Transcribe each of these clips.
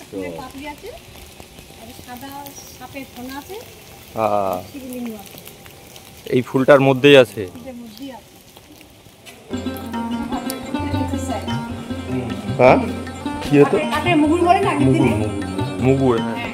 ফুলের পাপড়ি আছে, আর সাদা সাপের ফোনা আছে, শিবলিঙ্গ আছে। এই ফুলটার মধ্যেই আছে। ফুলের মধ্যেই আছে। হ্যাঁ কি হতো? কাঠের মুগুর বলে না, মুগুর, মুগুর, হ্যাঁ।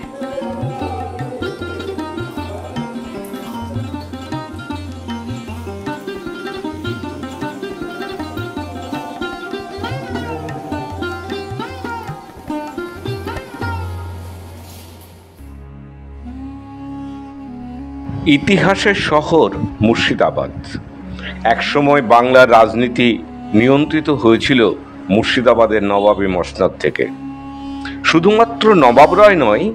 ইতিহাসের শহর মুর্শিদাবাদ। একসময় বাংলার রাজনীতি নিয়ন্ত্রিত হয়েছিল মুর্শিদাবাদের নবাবী মসনদ থেকে। শুধুমাত্র নবাবরাই নয়,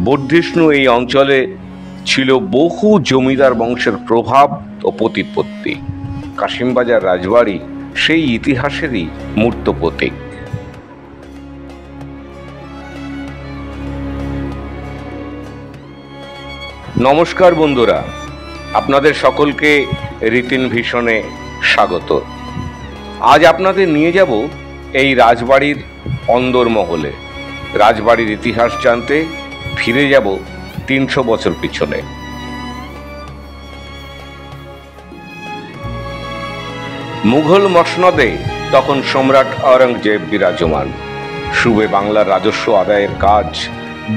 বর্ধিষ্ণু এই অঞ্চলে ছিল বহু জমিদার বংশের প্রভাব ও প্রতিপত্তি। কাশিমবাজার রাজবাড়ি সেই ইতিহাসেরই মূর্ত প্রতীক। নমস্কার বন্ধুরা, আপনাদের সকলকে রীতিন ভিশনে স্বাগত। আজ আপনাদের নিয়ে যাব এই রাজবাড়ির অন্দরমহলে। রাজবাড়ির ইতিহাস জানতে ফিরে যাব 300 বছর পিছনে। মুঘল মসনদে তখন সম্রাট আওরঙ্গজেব বিরাজমান। সুবে বাংলার রাজস্ব আদায়ের কাজ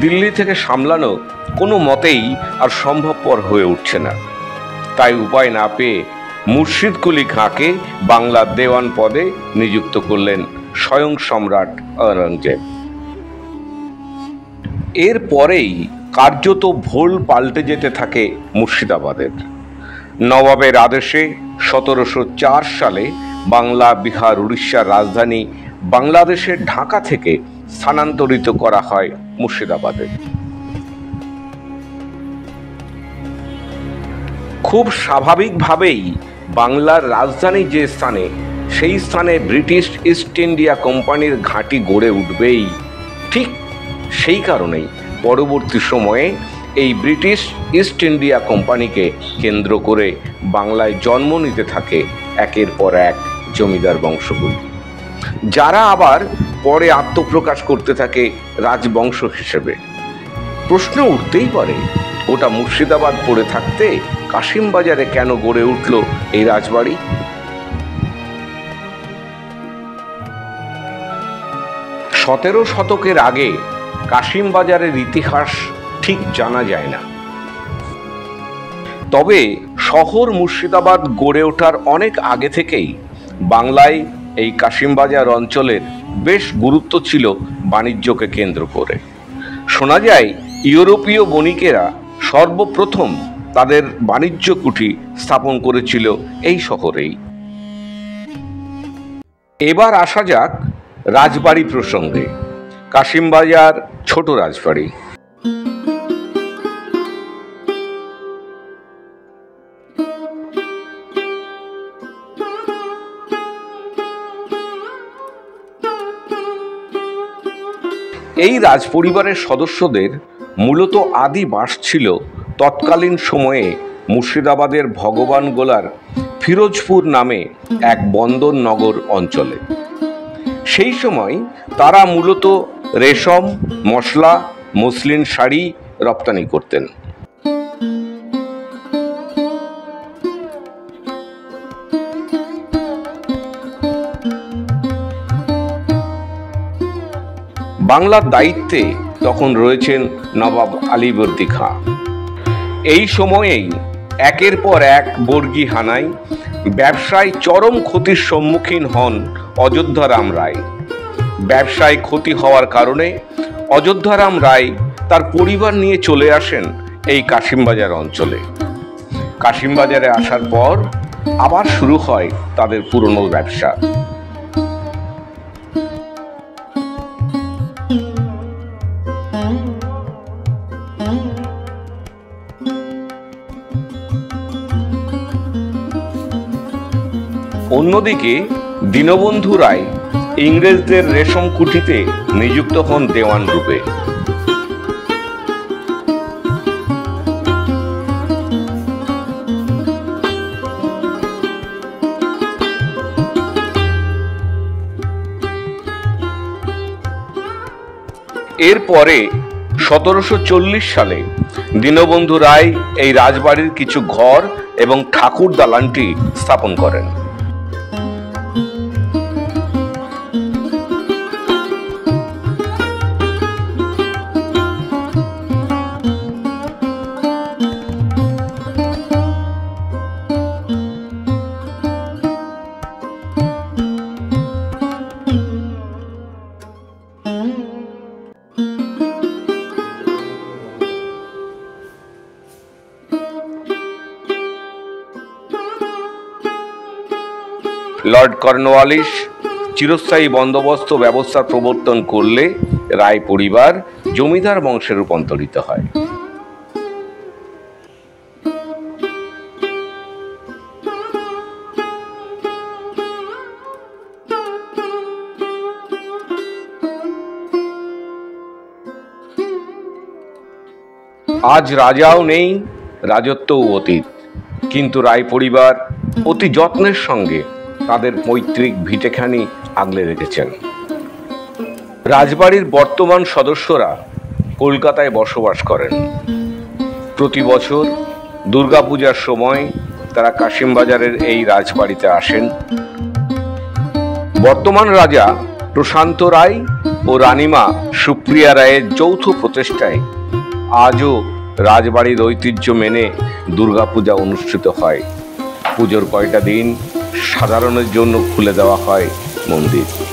দিল্লি থেকে সামলানো কোনো মতেই আর সম্ভবপর হয়ে উঠছে না। তাই উপায় না পেয়ে মুর্শিদ কুলি খাঁকে বাংলার দেওয়ান পদে নিযুক্ত করলেন স্বয়ং সম্রাট আওরঙ্গজেব। এরপরেই কার্যত ভোল পাল্টে যেতে থাকে মুর্শিদাবাদের। নবাবের আদেশে 1704 সালে বাংলা, বিহার, উড়িষ্যার রাজধানী বাংলাদেশের ঢাকা থেকে স্থানান্তরিত করা হয় মুর্শিদাবাদে। খুব স্বাভাবিকভাবেই বাংলার রাজধানী যে স্থানে, সেই স্থানে ব্রিটিশ ইস্ট ইন্ডিয়া কোম্পানির ঘাঁটি গড়ে উঠবেই। ঠিক সেই কারণেই পরবর্তী সময়ে এই ব্রিটিশ ইস্ট ইন্ডিয়া কোম্পানিকে কেন্দ্র করে বাংলায় জন্ম নিতে থাকে একের পর এক জমিদার বংশগুলি, যারা আবার পরে আত্মপ্রকাশ করতে থাকে রাজবংশ হিসেবে। প্রশ্ন উঠতেই পারে, ওটা মুর্শিদাবাদ পড়ে থাকতে কাশিমবাজারে কেন গড়ে উঠল এই রাজবাড়ি? 17 শতকের আগে কাশিমবাজারের ইতিহাস ঠিক জানা যায় না। তবে শহর মুর্শিদাবাদ গড়ে ওঠার অনেক আগে থেকেই বাংলায় এই কাশিমবাজার অঞ্চলের বেশ গুরুত্ব ছিল বাণিজ্যকে কেন্দ্র করে। শোনা যায় ইউরোপীয় বণিকেরা সর্বপ্রথম তাদের বাণিজ্য কুঠি স্থাপন করেছিল এই শহরেই। এবার আসা যাক রাজবাড়ি প্রসঙ্গে। কাশিমবাজার ছোট রাজবাড়ি। এই রাজপরিবারের সদস্যদের মূলত আদি বাস ছিল তৎকালীন সময়ে মুর্শিদাবাদের ভগবানগোলার ফিরোজপুর নামে এক বন্দর নগর অঞ্চলে। সেই সময় তারা মূলত রেশম, মশলা, মসলিন শাড়ি রপ্তানি করতেন। বাংলার দায়িত্বে তখন রয়েছেন নবাব আলীবর্দী খাঁ। এই সময়েই একের পর এক বর্গী হানায় ব্যবসায় চরম ক্ষতির সম্মুখীন হন অযোধ্যারাম রায়। ব্যবসায় ক্ষতি হওয়ার কারণে অযোধ্যারাম রায় তার পরিবার নিয়ে চলে আসেন এই কাশিমবাজার অঞ্চলে। কাশিমবাজারে আসার পর আবার শুরু হয় তাদের পুরনো ব্যবসা। অন্যদিকে দীনবন্ধু রায় ইংরেজদের রেশম কুঠিতে নিযুক্ত হন দেওয়ান রূপে। এরপরে 1740 সালে দীনবন্ধু রায় এই রাজবাড়ির কিছু ঘর এবং ঠাকুর দালানটি স্থাপন করেন। লর্ড কর্নওয়ালিস চিরস্থায়ী বন্দোবস্ত ব্যবস্থার প্রবর্তন করলে রায় পরিবার জমিদার বংশে রূপান্তরিত হয়। আজ রাজাও নেই, রাজত্বও অতীত, কিন্তু রায় পরিবার অতি যত্নের সঙ্গে তাদের পৈতৃক ভিটেখানি আগলে রেখেছেন। রাজবাড়ির বর্তমান সদস্যরা কলকাতায় বসবাস করেন। প্রতি বছর দুর্গাপূজার সময় তারা কাশিমবাজারের এই রাজবাড়িতে আসেন। বর্তমান রাজা প্রশান্ত রায় ও রানীমা সুপ্রিয়া রায়ের যৌথ প্রচেষ্টায় আজও রাজবাড়ির ঐতিহ্য মেনে দুর্গাপূজা অনুষ্ঠিত হয়। পুজোর কয়টা দিন সাধারণের জন্য খুলে দেওয়া হয় মন্দির।